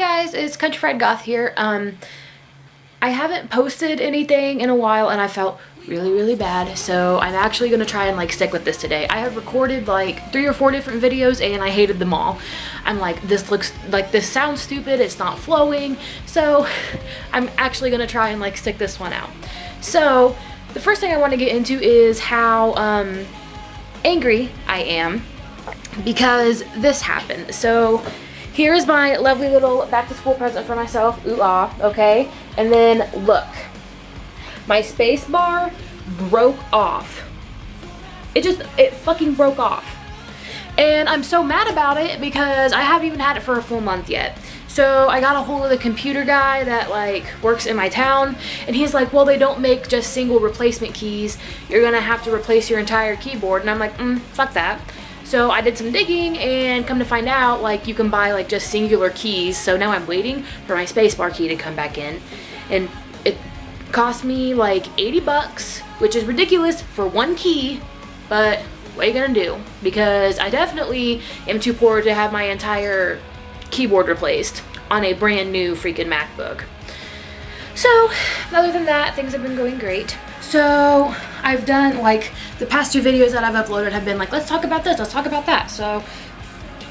guys, it's Country Fried Goth here. I haven't posted anything in a while and I felt really bad, so I'm actually gonna try and like stick with this today. I have recorded like 3 or 4 different videos and I hated them all. I'm like, this sounds stupid, it's not flowing, so I'm actually gonna try and like stick this one out. So the first thing I want to get into is how angry I am because this happened. So here's my lovely little back to school present for myself, ooh ah, okay? And then look, my space bar broke off. It fucking broke off. And I'm so mad about it because I haven't even had it for a full month yet. So I got a hold of the computer guy that like works in my town, and he's like, well, they don't make just single replacement keys. You're gonna have to replace your entire keyboard. And I'm like, fuck that. So I did some digging and come to find out like you can buy like just singular keys. So now I'm waiting for my spacebar key to come back in, and it cost me like 80 bucks, which is ridiculous for one key, but what are you gonna do? Because I definitely am too poor to have my entire keyboard replaced on a brand new freaking MacBook. So other than that, things have been going great. So I've done like the past 2 videos that I've uploaded have been like, let's talk about this, let's talk about that. So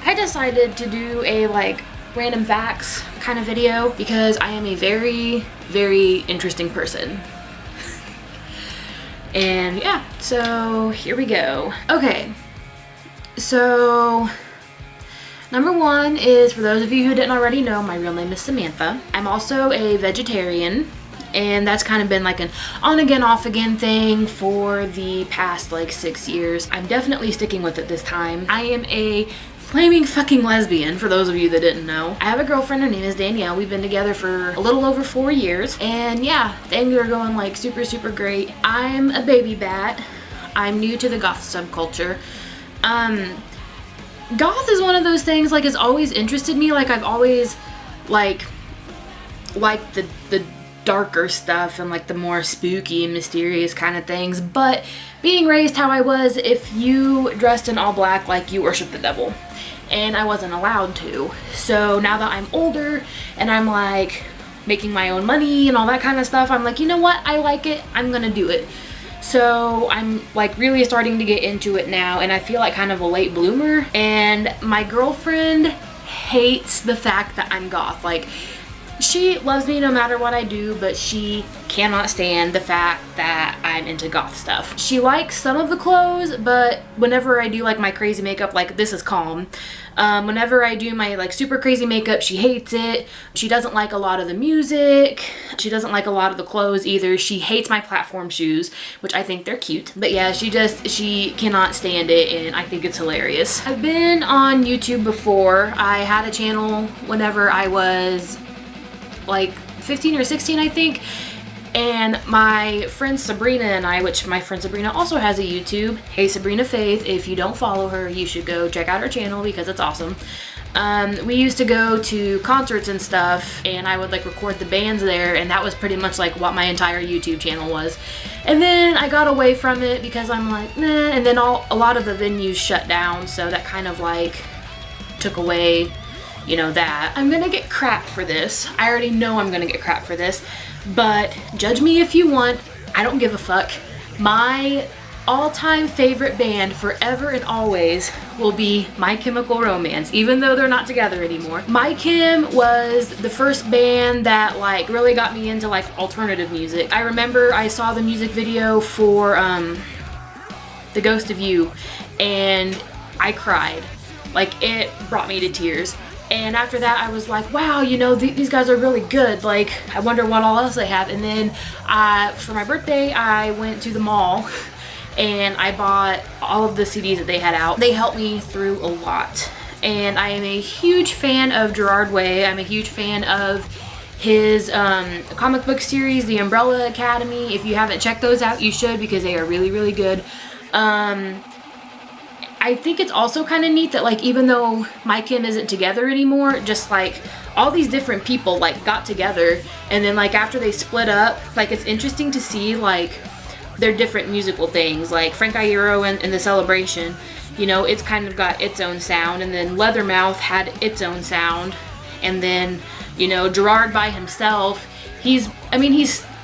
I decided to do a like random facts kind of video because I am a very interesting person. And yeah, so here we go. Okay, so number 1 is, for those of you who didn't already know, my real name is Samantha. I'm also a vegetarian, and that's kind of been like an on again off again thing for the past like 6 years. I'm definitely sticking with it this time. I am a flaming fucking lesbian, for those of you that didn't know. I have a girlfriend, her name is Danielle. We've been together for a little over 4 years, and yeah, things are going like super great. I'm a baby bat. I'm new to the goth subculture. Goth is one of those things, like, it's always interested me. Like, I've always like the darker stuff and like the more spooky and mysterious kind of things, but being raised how I was, if you dressed in all black, like, you worship the devil, and I wasn't allowed to. So now that I'm older and I'm like making my own money and all that kind of stuff, I'm like, you know what, I like it, I'm gonna do it. So I'm like really starting to get into it now, and I feel like kind of a late bloomer. And my girlfriend hates the fact that I'm goth. Like, she loves me no matter what I do, but she cannot stand the fact that I'm into goth stuff. She likes some of the clothes, but whenever I do like my crazy makeup, like this is calm. Whenever I do my like super crazy makeup, she hates it. She doesn't like a lot of the music. She doesn't like a lot of the clothes either. She hates my platform shoes, which I think they're cute. But yeah, she cannot stand it, and I think it's hilarious. I've been on YouTube before. I had a channel whenever I was like 15 or 16, I think, and my friend Sabrina and I, which my friend Sabrina also has a YouTube, hey Sabrina Faith, if you don't follow her, you should go check out her channel because it's awesome. We used to go to concerts and stuff, and I would like record the bands there, and that was pretty much like what my entire YouTube channel was. And then I got away from it because I'm like, nah, and then a lot of the venues shut down, so that kind of like took away, you know, that. I'm gonna get crap for this. I already know I'm gonna get crap for this, but judge me if you want. I don't give a fuck. My all-time favorite band forever and always will be My Chemical Romance, even though they're not together anymore. My Chem was the first band that like really got me into like alternative music. I remember I saw the music video for The Ghost of You, and I cried. Like, it brought me to tears. And after that, I was like, wow, you know, these guys are really good. Like, I wonder what all else they have. And then for my birthday, I went to the mall and I bought all of the CDs that they had out. They helped me through a lot. And I am a huge fan of Gerard. I'm a huge fan of his comic book series, The Umbrella Academy. If you haven't checked those out, you should, because they are really good. I think it's also kind of neat that like, even though My Chem isn't together anymore, just like all these different people like got together, and then like after they split up, like it's interesting to see like their different musical things. Like Frank Iero and The Celebration, you know, it's kind of got its own sound, and then Leathermouth had its own sound, And then, you know, Gerard by himself, he's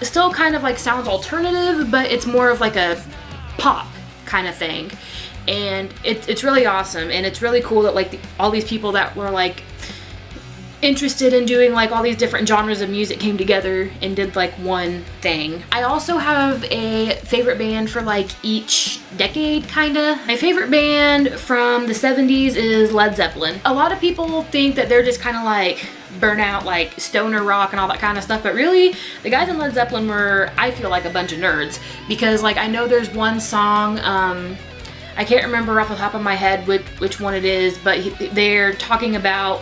still kind of like sounds alternative, but it's more of like a pop kind of thing. And it's really awesome, and it's really cool that like all these people that were like interested in doing like all these different genres of music came together and did like one thing. I also have a favorite band for like each decade, kinda. My favorite band from the 70s is Led Zeppelin. A lot of people think that they're just kind of like burnout, like stoner rock and all that kind of stuff, but really the guys in Led Zeppelin were, I feel like, a bunch of nerds, because like I know there's one song, I can't remember off the top of my head which one it is, but they're talking about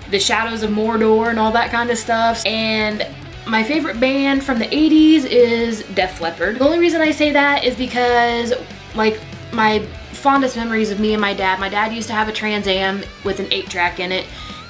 the shadows of Mordor and all that kind of stuff. And my favorite band from the 80s is Def Leppard. The only reason I say that is because like my fondest memories of me and my dad used to have a Trans Am with an 8-track in it,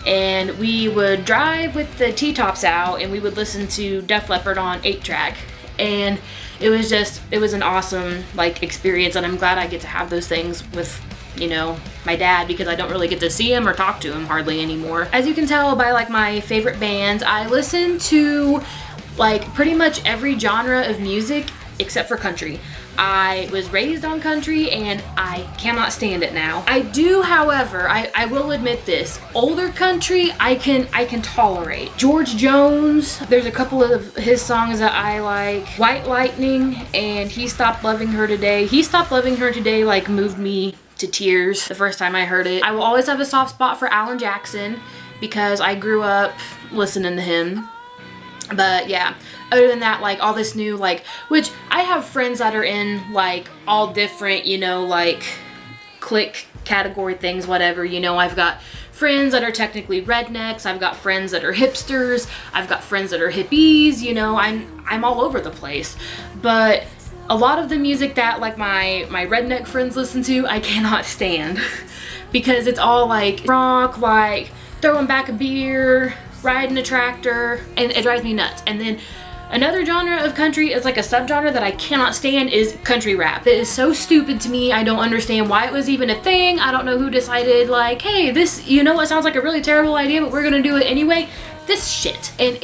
and we would drive with the T-tops out and we would listen to Def Leppard on 8-track, and it was an awesome like experience, and I'm glad I get to have those things with, you know, my dad, because I don't really get to see him or talk to him hardly anymore. As you can tell by like my favorite bands, I listen to like pretty much every genre of music except for country. I was raised on country and I cannot stand it now. I do, however, I will admit this, older country I can tolerate. George Jones, there's a couple of his songs that I like. White Lightning and He Stopped Loving Her Today. He Stopped Loving Her Today like moved me to tears the first time I heard it. I will always have a soft spot for Alan Jackson because I grew up listening to him. But yeah, other than that, like all this new, like, which I have friends that are in like all different, you know, like clique category things, whatever, you know. I've got friends that are technically rednecks, I've got friends that are hipsters, I've got friends that are hippies, you know, I'm all over the place. But a lot of the music that like my redneck friends listen to, I cannot stand because it's all like rock, like throwing back a beer, riding a tractor, and it drives me nuts. And then another genre of country is like a subgenre that I cannot stand is country rap. It is so stupid to me. I don't understand why it was even a thing. I don't know who decided like, hey, this, you know what, sounds like a really terrible idea, but we're gonna do it anyway. This shit. And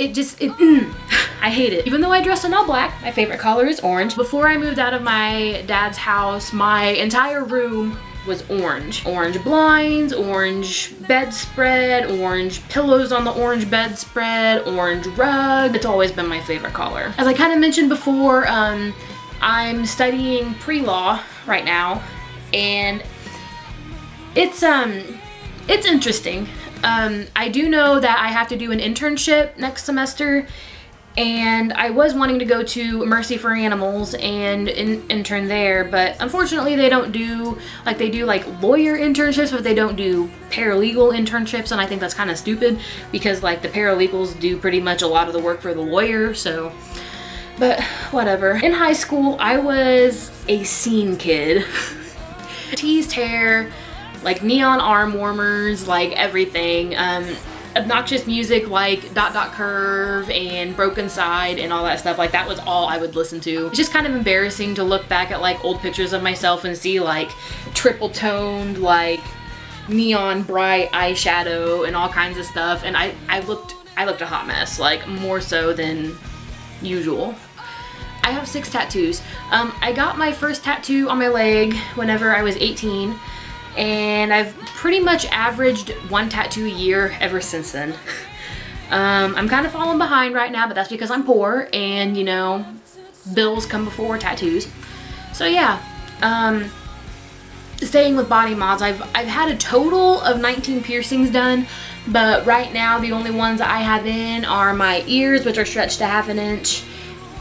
I hate it. Even though I dress in all black, my favorite color is orange. Before I moved out of my dad's house, my entire room was orange. Orange blinds, orange bedspread, orange pillows on the orange bedspread, orange rug. It's always been my favorite color. As I kind of mentioned before, I'm studying pre-law right now, and it's interesting. I do know that I have to do an internship next semester, and I was wanting to go to Mercy for Animals and intern there, but unfortunately they don't do, like they do like lawyer internships, but they don't do paralegal internships, and I think that's kind of stupid because like the paralegals do pretty much a lot of the work for the lawyer, so, but whatever. In high school, I was a scene kid. Teased hair, like neon arm warmers, like everything. Obnoxious music like Dot Dot Curve and Broken Side and all that stuff. Like that was all I would listen to. It's just kind of embarrassing to look back at like old pictures of myself and see like triple toned, like neon bright eyeshadow and all kinds of stuff. And I looked a hot mess, like more so than usual. I have 6 tattoos. I got my first tattoo on my leg whenever I was 18. And I've pretty much averaged 1 tattoo a year ever since then. I'm kind of falling behind right now, but that's because I'm poor and, you know, bills come before tattoos. So yeah, staying with body mods, I've had a total of 19 piercings done, but right now the only ones that I have in are my ears, which are stretched to 1/2 inch,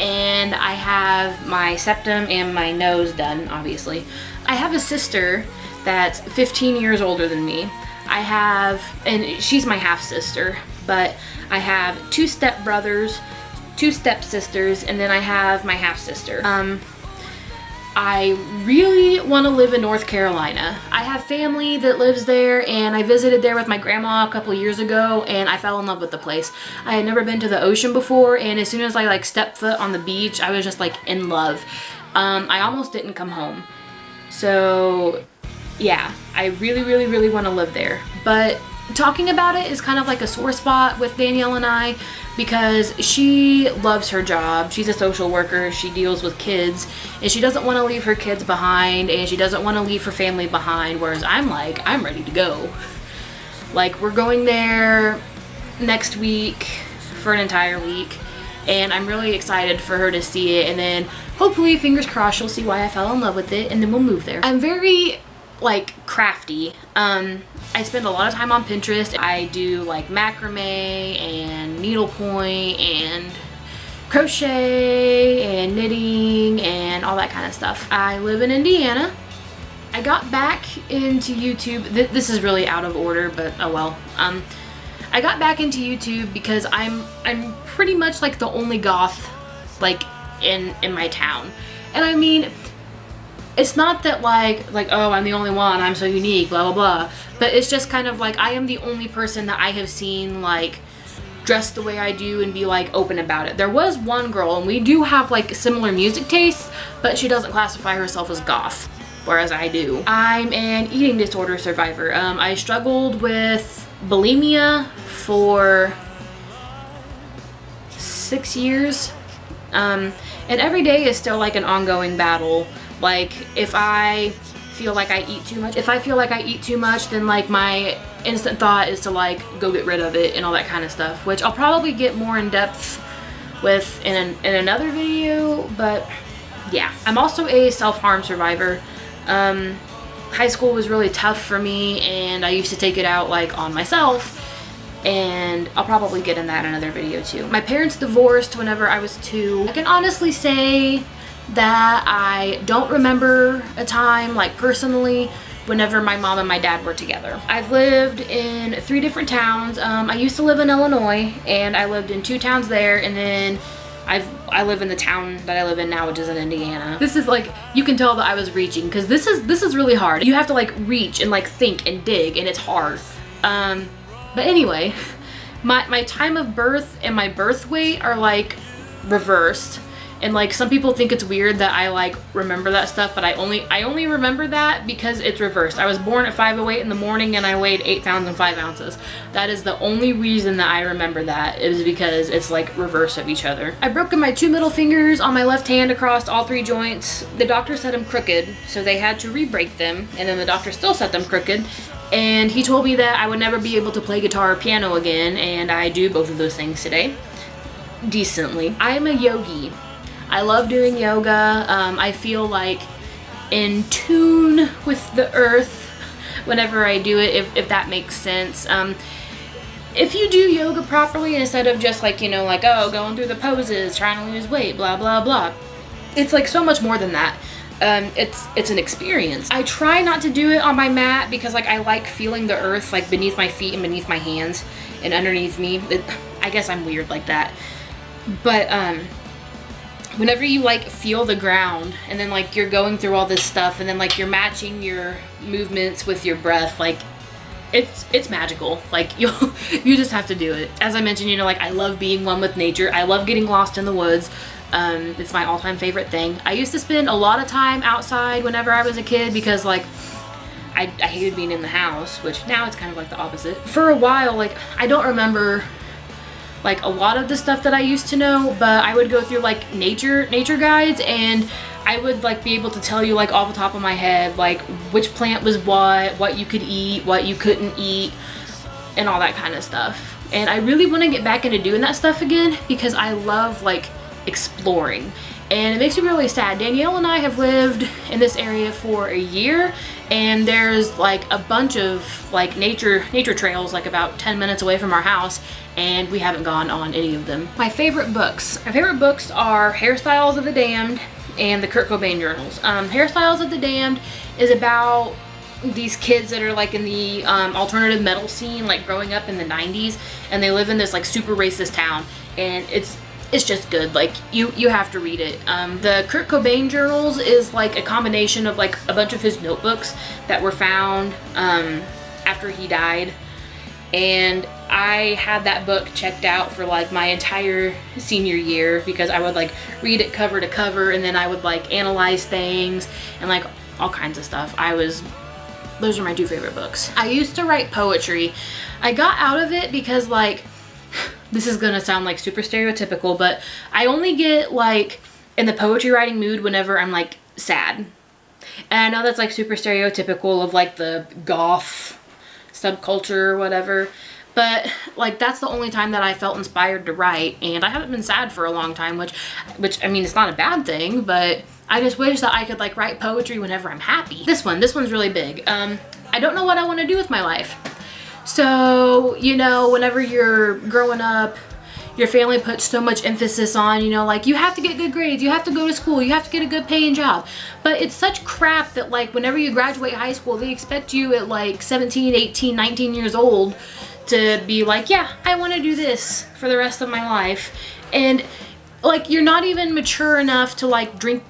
and I have my septum and my nose done, obviously. I have a sister that's 15 years older than me. And she's my half sister, but I have 2 stepbrothers, 2 stepsisters, and then I have my half sister. I really want to live in North Carolina. I have family that lives there, and I visited there with my grandma a couple years ago, and I fell in love with the place. I had never been to the ocean before, and as soon as I like stepped foot on the beach, I was just like in love. I almost didn't come home. So yeah, I really want to live there. But talking about it is kind of like a sore spot with Danielle and I, because she loves her job. She's a social worker. She deals with kids, and she doesn't want to leave her kids behind, and she doesn't want to leave her family behind, whereas I'm like, I'm ready to go. Like, we're going there next week for an entire week, and I'm really excited for her to see it, and then hopefully, fingers crossed, she'll see why I fell in love with it, and then we'll move there. I'm very, like, crafty. I spend a lot of time on Pinterest. I do like macrame and needlepoint and crochet and knitting and all that kind of stuff. I live in Indiana. I got back into YouTube. This is really out of order, but oh well. I got back into YouTube because I'm pretty much like the only goth like in my town. And I mean, it's not that like oh, I'm the only one, I'm so unique, blah blah blah, but it's just kind of like I am the only person that I have seen like dress the way I do and be like open about it. There was one girl, and we do have like similar music tastes, but she doesn't classify herself as goth, whereas I do. I'm an eating disorder survivor. I struggled with bulimia for 6 years, and every day is still like an ongoing battle. Like, if I feel like I eat too much, then like my instant thought is to like go get rid of it and all that kind of stuff, which I'll probably get more in depth with in another video. But yeah, I'm also a self-harm survivor. High school was really tough for me, and I used to take it out like on myself, and I'll probably get in that in another video too. My parents divorced whenever I was 2. I can honestly say that I don't remember a time, like personally, whenever my mom and my dad were together. I've lived in 3 different towns. I used to live in Illinois, and I lived in 2 towns there, and then I live in the town that I live in now, which is in Indiana. This is like, you can tell that I was reaching, because this is really hard. You have to like reach and like think and dig, and it's hard. But anyway, my time of birth and my birth weight are like reversed. And like some people think it's weird that I like remember that stuff, but I only remember that because it's reversed. I was born at 5:08 in the morning, and I weighed 8 pounds and 5 ounces. That is the only reason that I remember that, is because it's like reverse of each other. I've broken my 2 middle fingers on my left hand across all 3 joints. The doctor said I'm crooked, so they had to re-break them, and then the doctor still said them crooked. And he told me that I would never be able to play guitar or piano again, and I do both of those things today. Decently. I am a yogi. I love doing yoga. I feel like in tune with the earth whenever I do it, if that makes sense. If you do yoga properly, instead of just like, you know, like, oh, going through the poses, trying to lose weight, blah, blah, blah. It's like so much more than that. It's an experience. I try not to do it on my mat because like I like feeling the earth like beneath my feet and beneath my hands and underneath me. I guess I'm weird like that. But whenever you like feel the ground, and then like you're going through all this stuff, and then like you're matching your movements with your breath, like it's magical. Like you just have to do it. As I mentioned, you know, like I love being one with nature. I love getting lost in the woods. It's my all-time favorite thing. I used to spend a lot of time outside whenever I was a kid because like I hated being in the house, which now it's kind of like the opposite. For a while, like I don't remember like a lot of the stuff that I used to know, but I would go through like nature guides, and I would like be able to tell you like off the top of my head like which plant was what you could eat, what you couldn't eat, and all that kind of stuff. And I really want to get back into doing that stuff again because I love like exploring, and it makes me really sad. Danielle and I have lived in this area for a year, and there's like a bunch of like nature trails like about 10 minutes away from our house, and we haven't gone on any of them. My favorite books are Hairstyles of the Damned and the Kurt Cobain Journals. Hairstyles of the Damned is about these kids that are like in the alternative metal scene, like growing up in the 90s, and they live in this like super racist town, and it's just good. Like you have to read it. The Kurt Cobain Journals is like a combination of like a bunch of his notebooks that were found after he died, and I had that book checked out for like my entire senior year because I would like read it cover to cover, and then I would like analyze things and like all kinds of stuff. I was those are my two favorite books. I used to write poetry. I got out of it because like, this is gonna sound like super stereotypical, but I only get like in the poetry writing mood whenever I'm like sad. And I know that's like super stereotypical of like the goth subculture or whatever, but like that's the only time that I felt inspired to write, and I haven't been sad for a long time, which I mean, it's not a bad thing, but I just wish that I could like write poetry whenever I'm happy. This one's really big. I don't know what I want to do with my life. So, you know, whenever you're growing up, your family puts so much emphasis on, you know, like you have to get good grades, you have to go to school, you have to get a good paying job. But it's such crap that like whenever you graduate high school, they expect you at like 17, 18, 19 years old to be like, yeah, I want to do this for the rest of my life. And like you're not even mature enough to like drink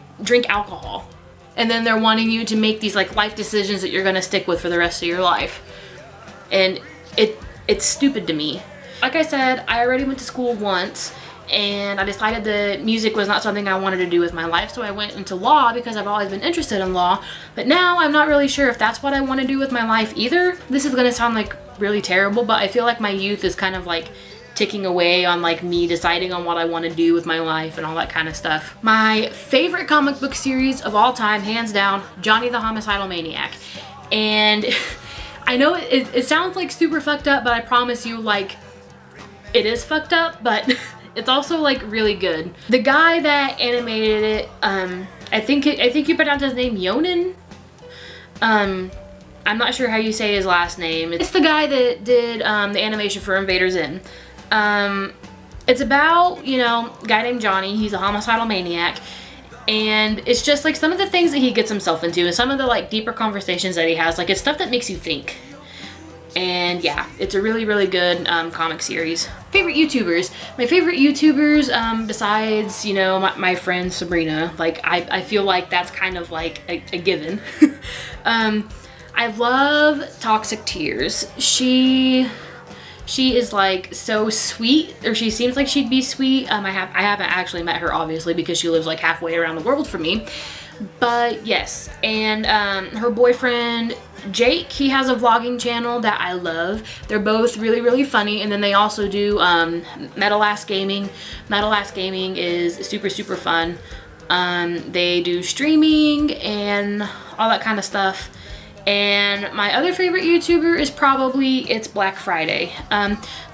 alcohol. And then they're wanting you to make these like life decisions that you're going to stick with for the rest of your life. And it's stupid to me. Like I said, I already went to school once, and I decided that music was not something I wanted to do with my life, so I went into law because I've always been interested in law. But now I'm not really sure if that's what I want to do with my life either. This is going to sound like really terrible, but I feel like my youth is kind of like ticking away on like me deciding on what I want to do with my life and all that kind of stuff. My favorite comic book series of all time, hands down, Johnny the Homicidal Maniac. And I know it sounds like super fucked up, but I promise you, like, it is fucked up, but it's also like really good. The guy that animated it, I think you pronounce his name Yonan. I'm not sure how you say his last name. It's the guy that did the animation for Invader Zim. It's about, you know, a guy named Johnny. He's a homicidal maniac. And it's just like some of the things that he gets himself into and some of the like deeper conversations that he has. Like it's stuff that makes you think. And yeah, it's a really, really good comic series. Favorite YouTubers. My favorite YouTubers, besides, you know, my friend Sabrina, like I feel like that's kind of like a given. I love Toxic Tears. She is like so sweet, or she seems like she'd be sweet. I haven't actually met her, obviously, because she lives like halfway around the world from me. But yes, and her boyfriend Jake, he has a vlogging channel that I love. They're both really, really funny, and then they also do Metal Ass Gaming. Metal Ass Gaming is super, super fun. They do streaming and all that kind of stuff. And my other favorite YouTuber is probably It's Black Friday.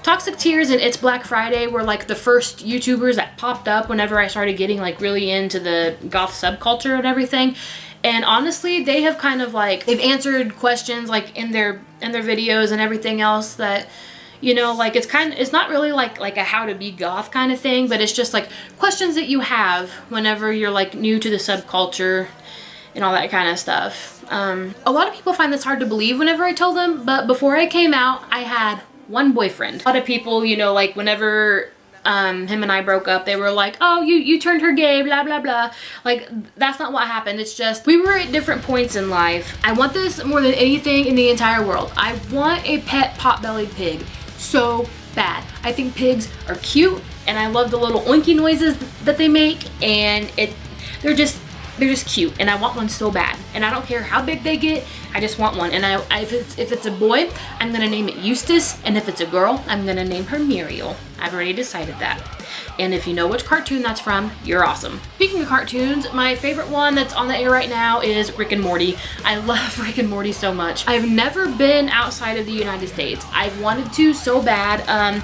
Toxic Tears and It's Black Friday were like the first YouTubers that popped up whenever I started getting like really into the goth subculture and everything. And honestly, they have kind of like, they've answered questions like in their videos and everything else that, you know, like it's not really like a how to be goth kind of thing, but it's just like questions that you have whenever you're like new to the subculture and all that kind of stuff. A lot of people find this hard to believe whenever I tell them, but before I came out, I had one boyfriend. A lot of people, you know, like whenever him and I broke up, they were like, oh, you turned her gay, blah, blah, blah. Like, that's not what happened. It's just, we were at different points in life. I want this more than anything in the entire world. I want a pet pot-bellied pig so bad. I think pigs are cute, and I love the little oinky noises that they make, and they're just cute, and I want one so bad. And I don't care how big they get, I just want one. And if it's a boy, I'm gonna name it Eustace, and if it's a girl, I'm gonna name her Muriel. I've already decided that. And if you know which cartoon that's from, you're awesome. Speaking of cartoons, my favorite one that's on the air right now is Rick and Morty. I love Rick and Morty so much. I've never been outside of the United States. I've wanted to so bad.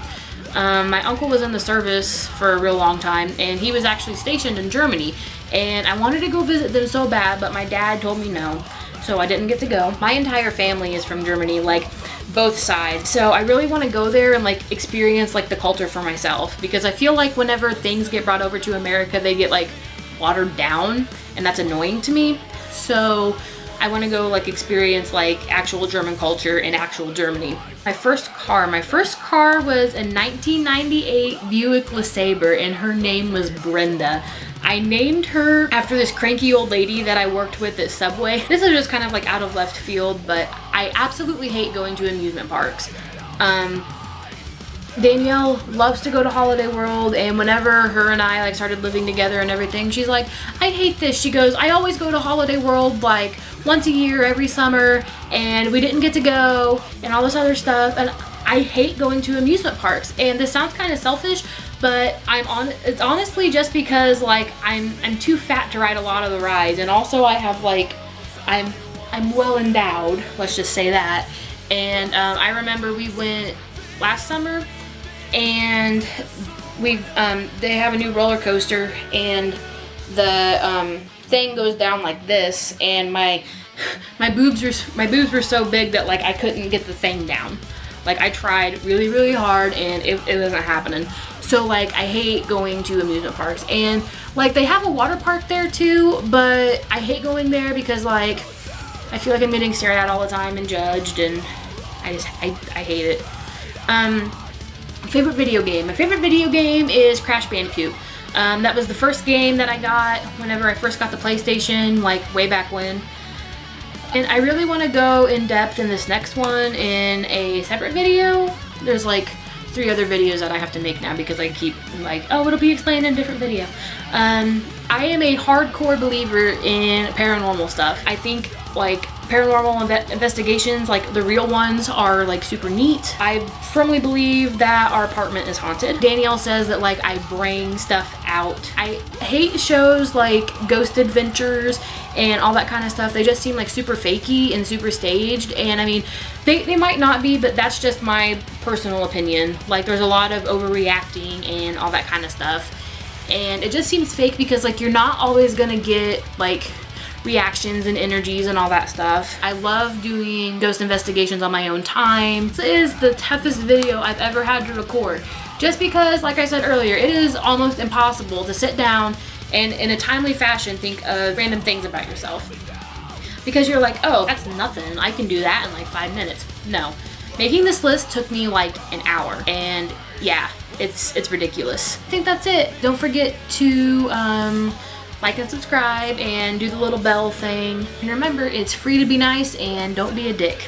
My uncle was in the service for a real long time, and he was actually stationed in Germany. And I wanted to go visit them so bad, but my dad told me no, so I didn't get to go. My entire family is from Germany, like both sides. So I really want to go there and like experience like the culture for myself, because I feel like whenever things get brought over to America, they get like watered down, and that's annoying to me. So I want to go like experience like actual German culture in actual Germany. My first car was a 1998 Buick LeSabre, and her name was Brenda. I named her after this cranky old lady that I worked with at Subway. This is just kind of like out of left field, but I absolutely hate going to amusement parks. Danielle loves to go to Holiday World, and whenever her and I like started living together and everything, she's like, I hate this. She goes, I always go to Holiday World like once a year every summer, and we didn't get to go and all this other stuff, and I hate going to amusement parks. And this sounds kind of selfish, but it's honestly just because like I'm too fat to ride a lot of the rides, and also I have like I'm well endowed, let's just say that. And I remember we went last summer, and they have a new roller coaster, and the thing goes down like this, and my boobs were so big that like I couldn't get the thing down. Like I tried really, really hard, and it wasn't happening. So like I hate going to amusement parks, and like they have a water park there too, but I hate going there because like I feel like I'm getting stared at all the time and judged, and I hate it. Favorite video game. My favorite video game is Crash Bandicoot. That was the first game that I got whenever I first got the PlayStation, like way back when. And I really want to go in depth in this next one in a separate video. There's like 3 other videos that I have to make now because I keep like, oh, it'll be explained in a different video. I am a hardcore believer in paranormal stuff. I think like paranormal investigations, like the real ones, are like super neat. I firmly believe that our apartment is haunted. Danielle says that like I bring stuff out. I hate shows like Ghost Adventures and all that kind of stuff. They just seem like super fakey and super staged, and I mean they might not be, but that's just my personal opinion. Like there's a lot of overreacting and all that kind of stuff, and it just seems fake because like you're not always gonna get like reactions and energies and all that stuff. I love doing ghost investigations on my own time. This is the toughest video I've ever had to record, just because, like I said earlier, it is almost impossible to sit down and in a timely fashion think of random things about yourself. Because you're like, oh, that's nothing, I can do that in like 5 minutes. No. Making this list took me like an hour, and yeah, it's ridiculous. I think that's it. Don't forget to like and subscribe and do the little bell thing. And remember, it's free to be nice and don't be a dick.